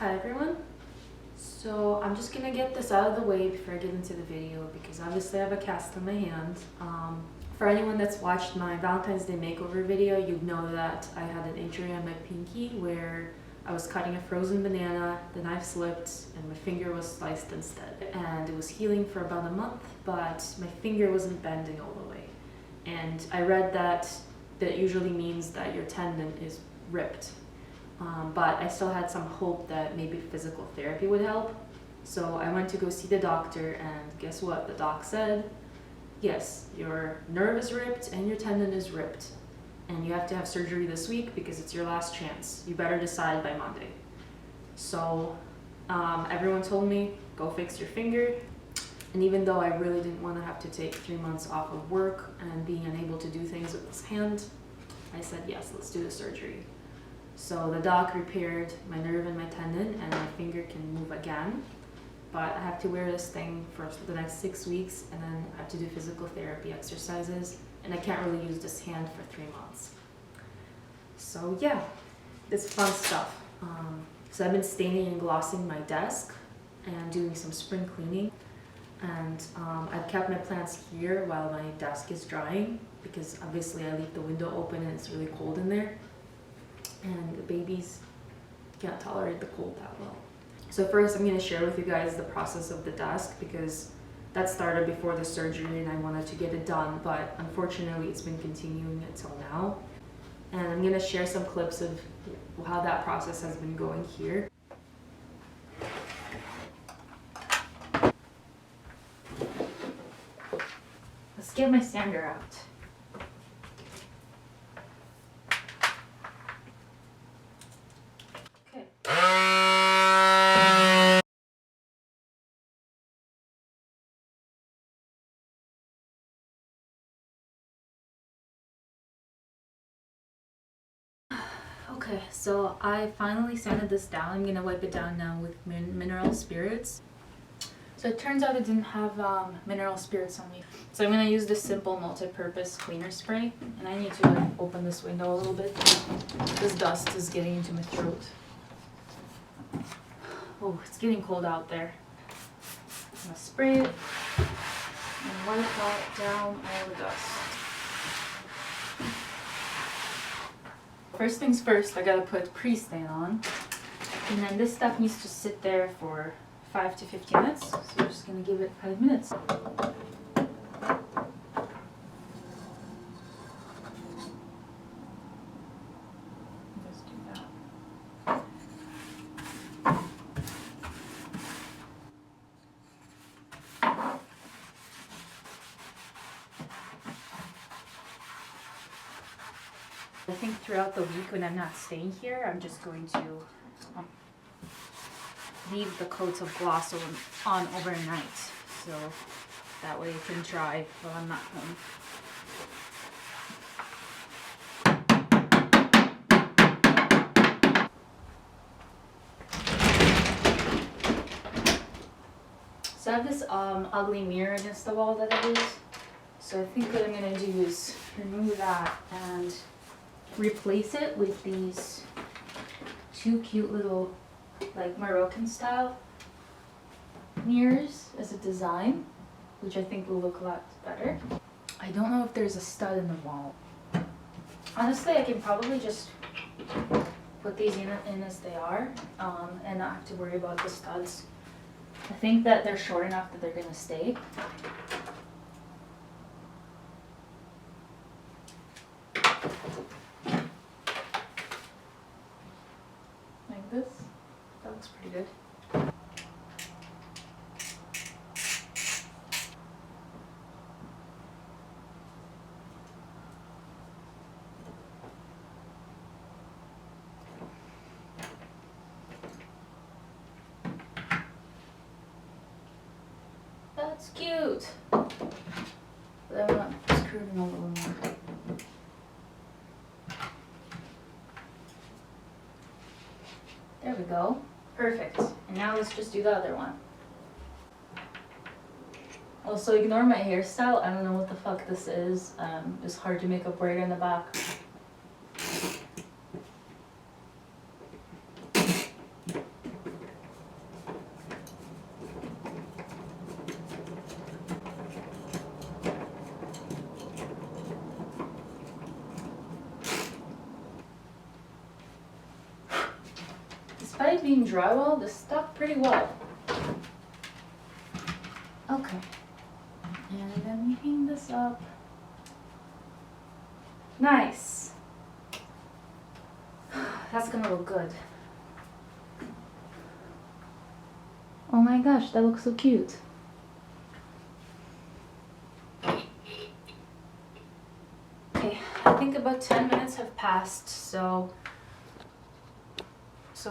Hi everyone. So I'm just gonna get this out of the way before I get into the video because obviously I have a cast on my hand. For anyone that's watched my Valentine's Day makeover video, you'd know that I had an injury on my pinky where I was cutting a frozen banana, the knife slipped, and my finger was sliced instead. And it was healing for about a month, but my finger wasn't bending all the way. And I read that usually means that your tendon is ripped. But I still had some hope that maybe physical therapy would help. So I went to go see the doctor, and guess what? The doc said, yes, your nerve is ripped and your tendon is ripped. And you have to have surgery this week because it's your last chance. You better decide by Monday. So everyone told me, go fix your finger. And even though I really didn't want to have to take 3 months off of work and being unable to do things with this hand, I said, yes, let's do the surgery. So the doc repaired my nerve and my tendon, and my finger can move again. But I have to wear this thing for the next 6 weeks, and then I have to do physical therapy exercises, and I can't really use this hand for 3 months. So yeah, it's fun stuff. So I've been staining and glossing my desk and doing some spring cleaning. And I've kept my plants here while my desk is drying because obviously I leave the window open and it's really cold in there. And the babies can't tolerate the cold that well. So first I'm going to share with you guys the process of the desk because that started before the surgery and I wanted to get it done, but unfortunately it's been continuing until now. And I'm going to share some clips of how that process has been going here. Let's get my sander out. Okay, so I finally sanded this down. I'm gonna wipe it down now with mineral spirits. So it turns out it didn't have mineral spirits on me. So I'm gonna use this simple multi-purpose cleaner spray. And I need to open this window a little bit. This dust is getting into my throat. Oh, it's getting cold out there. I'm gonna spray it and wipe down all the dust. First things first, I gotta put pre-stain on. And then this stuff needs to sit there for 5 to 15 minutes. So we're just gonna give it 5 minutes. Just do that. I think throughout the week when I'm not staying here, I'm just going to leave the coats of gloss on overnight, so that way it can dry while I'm not home. So I have this ugly mirror against the wall that I use. So I think what I'm gonna do is remove that and replace it with these two cute little like Moroccan style mirrors as a design, which I think will look a lot better. I don't know if there's a stud in the wall. Honestly, I can probably just put these in as they are and not have to worry about the studs. I think that they're short enough that they're gonna stay. Like this. That looks pretty good. That's cute. But I want to screw them a little more. There we go. Perfect. And now let's just do the other one. Also, ignore my hairstyle. I don't know what the fuck this is. It's hard to make up right in the back. despite being drywall, this stuck pretty well. Okay. And then we hang this up. Nice. That's gonna look good. Oh my gosh, that looks so cute. Okay, I think about 10 minutes have passed, so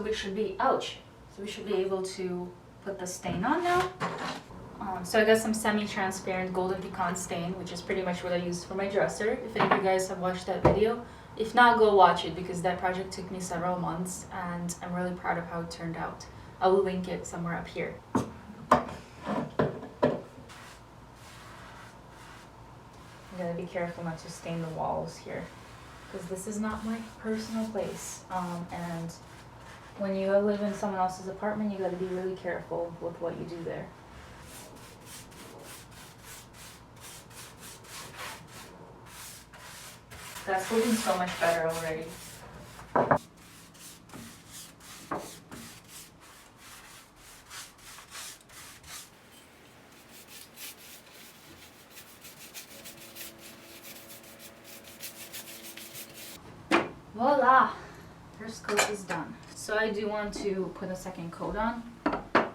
we should be, ouch. So we should be able to put the stain on now. So I got some semi-transparent golden pecan stain, which is pretty much what I used for my dresser. If any of you guys have watched that video. If not, go watch it because that project took me several months and I'm really proud of how it turned out. I will link it somewhere up here. I gotta be careful not to stain the walls here because this is not my personal place. And when you live in someone else's apartment, you gotta be really careful with what you do there. That's looking so much better already. Voila! First coat is done. So I do want to put a second coat on.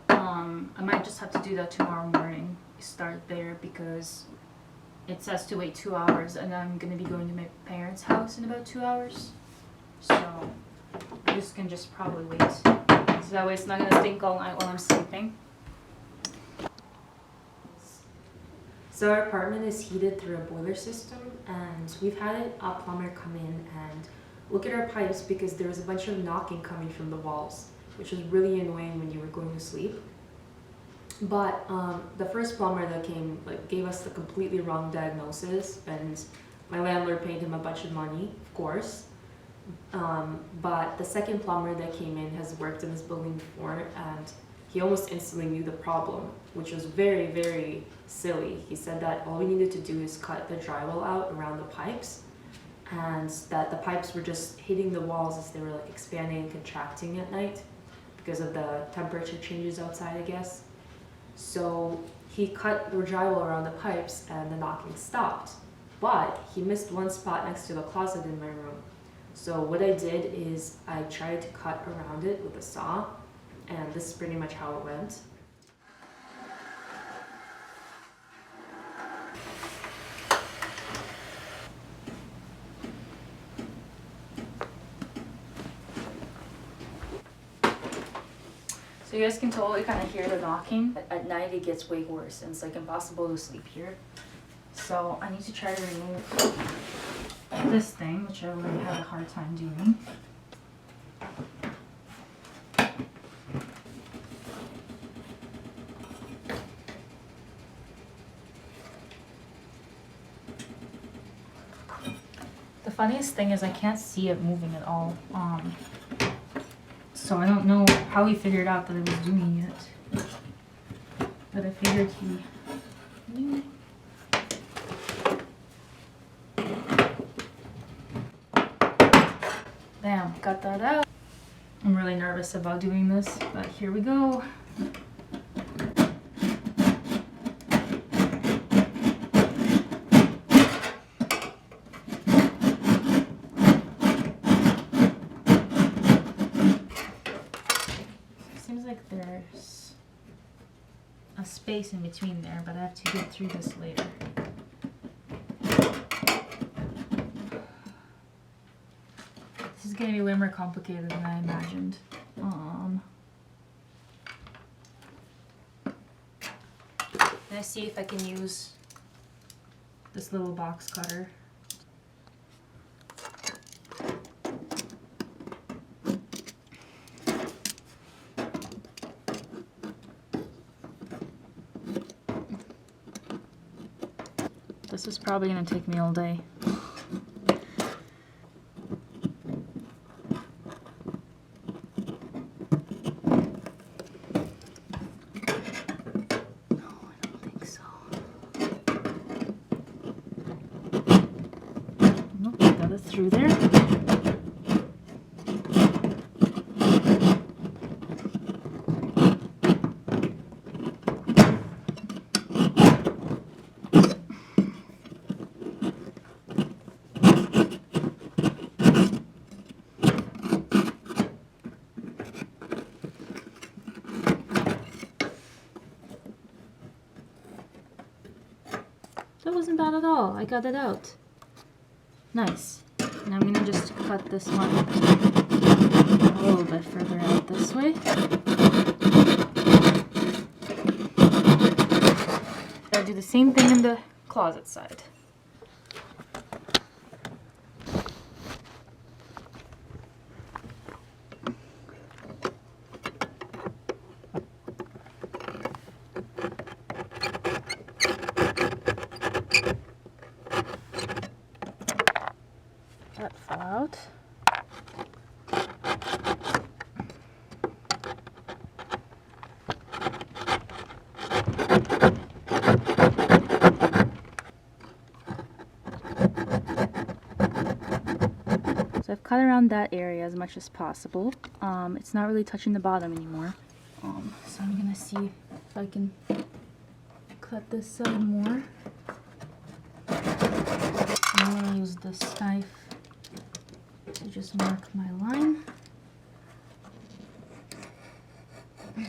I might just have to do that tomorrow morning. Start there because it says to wait 2 hours and I'm going to be going to my parents' house in about 2 hours. So this can just probably wait. So that way it's not going to stink all night while I'm sleeping. So our apartment is heated through a boiler system and we've had a plumber come in and look at our pipes because there was a bunch of knocking coming from the walls, which was really annoying when you were going to sleep. But the first plumber that came gave us the completely wrong diagnosis, and my landlord paid him a bunch of money, of course. But the second plumber that came in has worked in this building before, and he almost instantly knew the problem, which was very, very silly. He said that all we needed to do is cut the drywall out around the pipes, and that the pipes were just hitting the walls as they were expanding and contracting at night because of the temperature changes outside, I guess. So he cut the drywall around the pipes and the knocking stopped. But he missed one spot next to the closet in my room. So what I did is I tried to cut around it with a saw, and this is pretty much how it went. So you guys can totally kind of hear the knocking. At night it gets way worse and it's impossible to sleep here. So I need to try to remove this thing, which I already had a hard time doing. The funniest thing is I can't see it moving at all. So I don't know how he figured out that I was doing it, but I figured he knew. Bam, got that out. I'm really nervous about doing this, but here we go. There's a space in between there, but I have to get through this later. This is going to be way more complicated than I imagined. Let's see if I can use this little box cutter. This is probably going to take me all day. No, I don't think so. Nope, got it through there. That wasn't bad at all. I got it out. Nice. Now I'm gonna just cut this one a little bit further out this way. I'll do the same thing in the closet side. That fell out. So I've cut around that area as much as possible. It's not really touching the bottom anymore. So I'm gonna see if I can cut this side more. I'm gonna use this knife to just mark my line. Have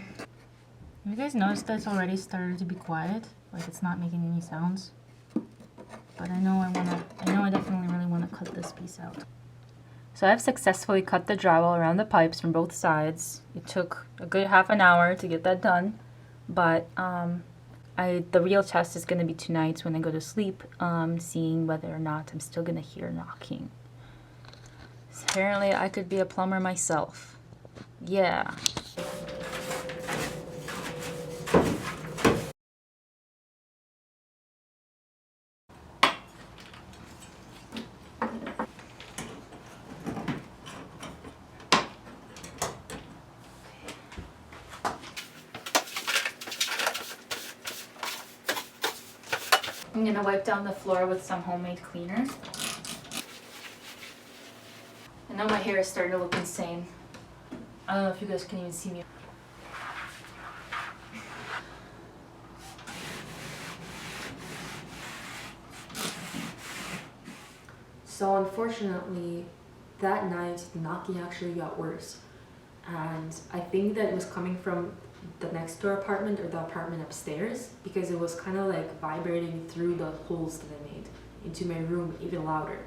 you guys noticed that it's already started to be quiet? Like it's not making any sounds. But I know I definitely really want to cut this piece out. So I've successfully cut the drywall around the pipes from both sides. It took a good half an hour to get that done. But the real test is going to be tonight when I go to sleep, seeing whether or not I'm still going to hear knocking. So apparently I could be a plumber myself. Yeah. I'm gonna wipe down the floor with some homemade cleaner. I know my hair is starting to look insane. I don't know if you guys can even see me. So unfortunately, that night the knocking actually got worse. And I think that it was coming from the next door apartment or the apartment upstairs, because it was kind of like vibrating through the holes that I made into my room even louder.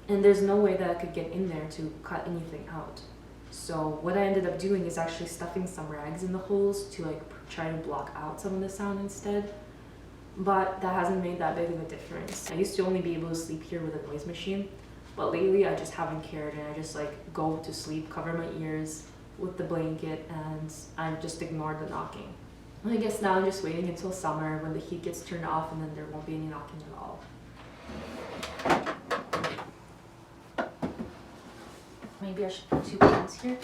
And there's no way that I could get in there to cut anything out. So what I ended up doing is actually stuffing some rags in the holes to like try to block out some of the sound instead. But that hasn't made that big of a difference. I used to only be able to sleep here with a noise machine, but lately I just haven't cared, and I just like go to sleep, cover my ears with the blanket, and I just ignore the knocking. I guess now I'm just waiting until summer when the heat gets turned off, and then there won't be any knocking at all. Maybe I should put 2 plants here.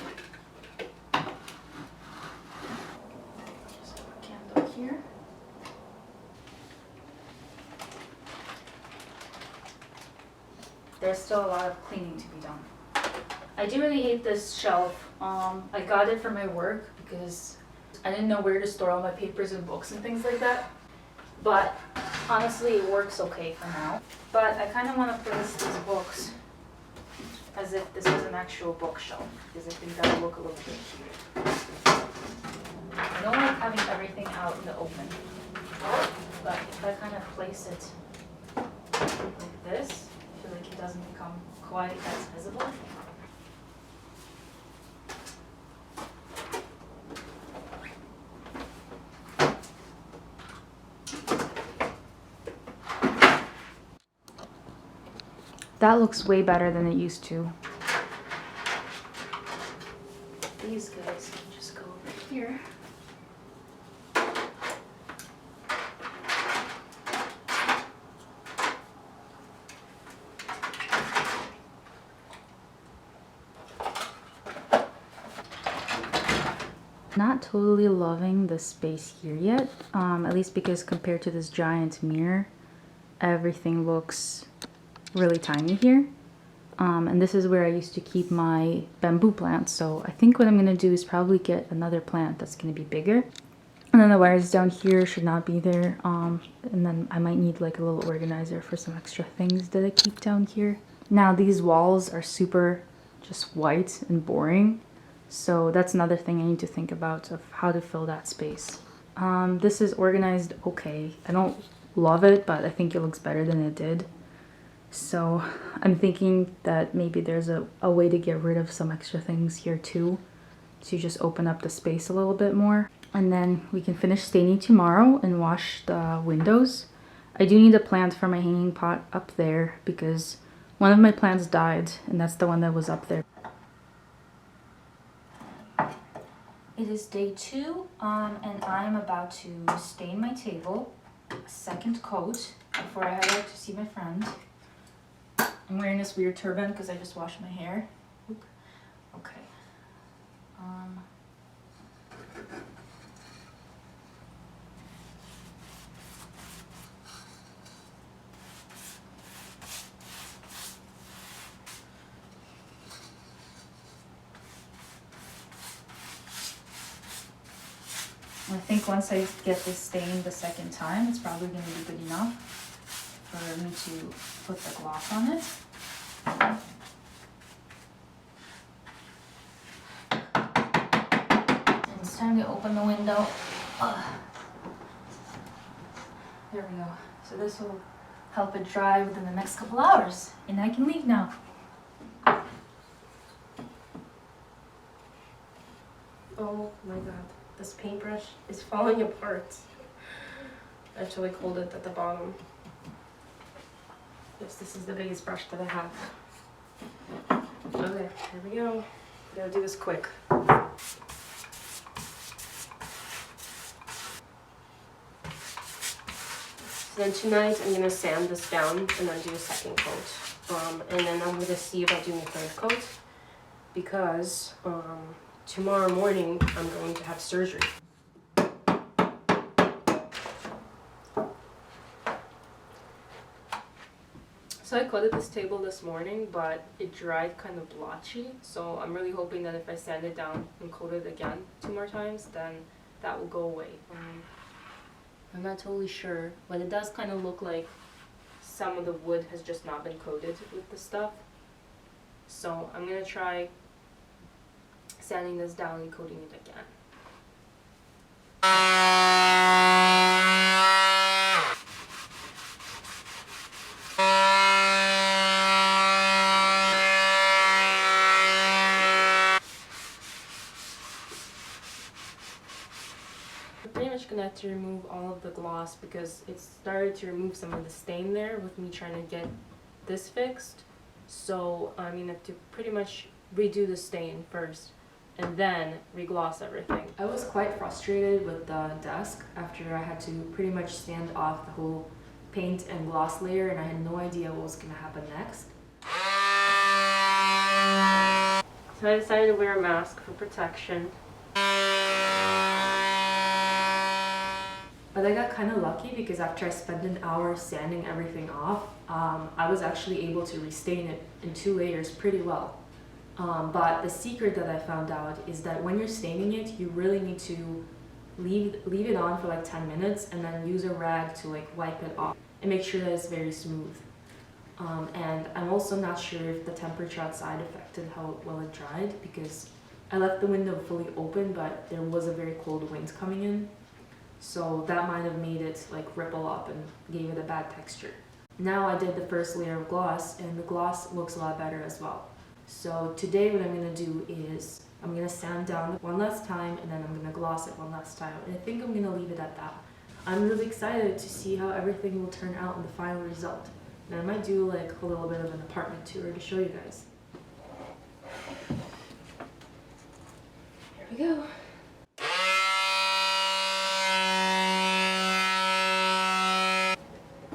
Just have a candle here. There's still a lot of cleaning to be done. I do really hate this shelf. I got it for my work because I didn't know where to store all my papers and books and things like that. But honestly, it works okay for now. But I kind of want to place these books as if this was an actual bookshelf, because I think that would look a little bit cute. I don't like having everything out in the open, but if I kind of place it like this, I feel like it doesn't become quite as visible. That looks way better than it used to. These guys can just go over here. Not totally loving the space here yet, at least because compared to this giant mirror, everything looks really tiny here. And this is where I used to keep my bamboo plants, so I think what I'm going to do is probably get another plant that's going to be bigger. And then the wires down here should not be there, and then I might need like a little organizer for some extra things that I keep down here. Now these walls are super just white and boring, so that's another thing I need to think about of how to fill that space. This is organized okay. I don't love it, but I think it looks better than it did. So I'm thinking that maybe there's a way to get rid of some extra things here too, to just open up the space a little bit more. And then we can finish staining tomorrow and wash the windows. I do need a plant for my hanging pot up there because one of my plants died, and that's the one that was up there. It is day 2, and I'm about to stain my table a second coat before I head out to see my friend. I'm wearing this weird turban because I just washed my hair. Oop. Okay. I think once I get this stained the second time, it's probably going to be good enough for me to put the gloss on it. And it's time to open the window. There we go. So this will help it dry within the next couple hours, and I can leave now. Oh my god, this paintbrush is falling apart. I have to like hold it at the bottom. Yes, this is the biggest brush that I have. Okay, here we go. Gotta do this quick. So then tonight I'm gonna sand this down and then do a second coat. And then I'm gonna see about doing a third coat because tomorrow morning I'm going to have surgery. So I coated this table this morning, but it dried kind of blotchy. So I'm really hoping that if I sand it down and coat it again 2 more times, then that will go away. I'm not totally sure, but it does kind of look like some of the wood has just not been coated with the stuff. So I'm gonna try sanding this down and coating it again. I'm pretty much gonna have to remove all of the gloss because it started to remove some of the stain there with me trying to get this fixed. So I'm gonna have to pretty much redo the stain first and then regloss everything. I was quite frustrated with the desk after I had to pretty much sand off the whole paint and gloss layer, and I had no idea what was gonna happen next. So I decided to wear a mask for protection. But I got kind of lucky because after I spent an hour sanding everything off, I was actually able to restain it in 2 layers pretty well. But the secret that I found out is that when you're staining it, you really need to leave it on for like 10 minutes and then use a rag to like wipe it off and make sure that it's very smooth. And I'm also not sure if the temperature outside affected how well it dried because I left the window fully open, but there was a very cold wind coming in. So that might have made it like ripple up and gave it a bad texture. Now I did the first layer of gloss and the gloss looks a lot better as well. So today what I'm going to do is I'm going to sand down one last time and then I'm going to gloss it one last time. And I think I'm going to leave it at that. I'm really excited to see how everything will turn out in the final result. And I might do like a little bit of an apartment tour to show you guys. Here we go.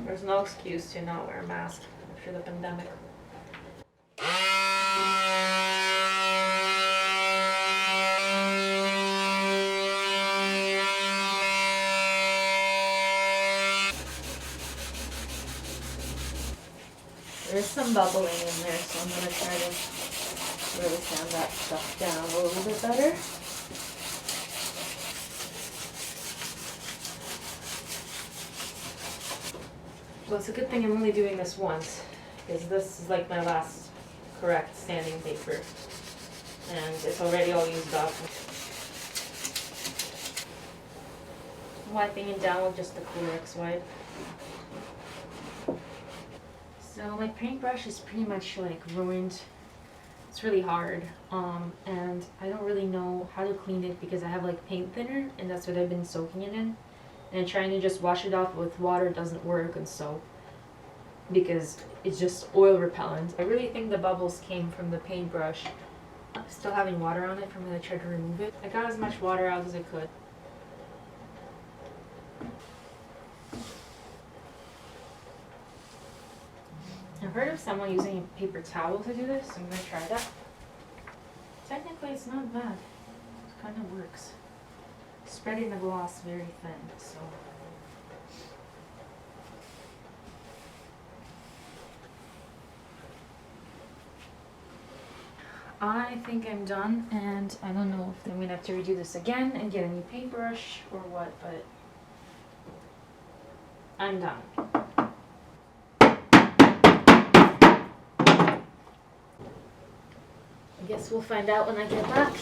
There's no excuse to not wear a mask after the pandemic. There's some bubbling in there, so I'm going to try to really sand that stuff down a little bit better. Well, it's a good thing I'm only doing this once, because this is like my last correct sanding paper, and it's already all used up. I'm wiping it down with just the Clorox wipe. So my paintbrush is pretty much like ruined. It's really hard, and I don't really know how to clean it because I have like paint thinner, and that's what I've been soaking it in. And trying to just wash it off with water doesn't work, and soap, because it's just oil repellent. I really think the bubbles came from the paintbrush. Still having water on it from when I tried to remove it. I got as much water out as I could. I've heard of someone using a paper towel to do this, so I'm gonna try that. Technically, it's not bad. It kind of works. Spreading the gloss very thin, so. I think I'm done, and I don't know if I'm gonna have to redo this again and get a new paintbrush or what, but I'm done. I guess we'll find out when I get back.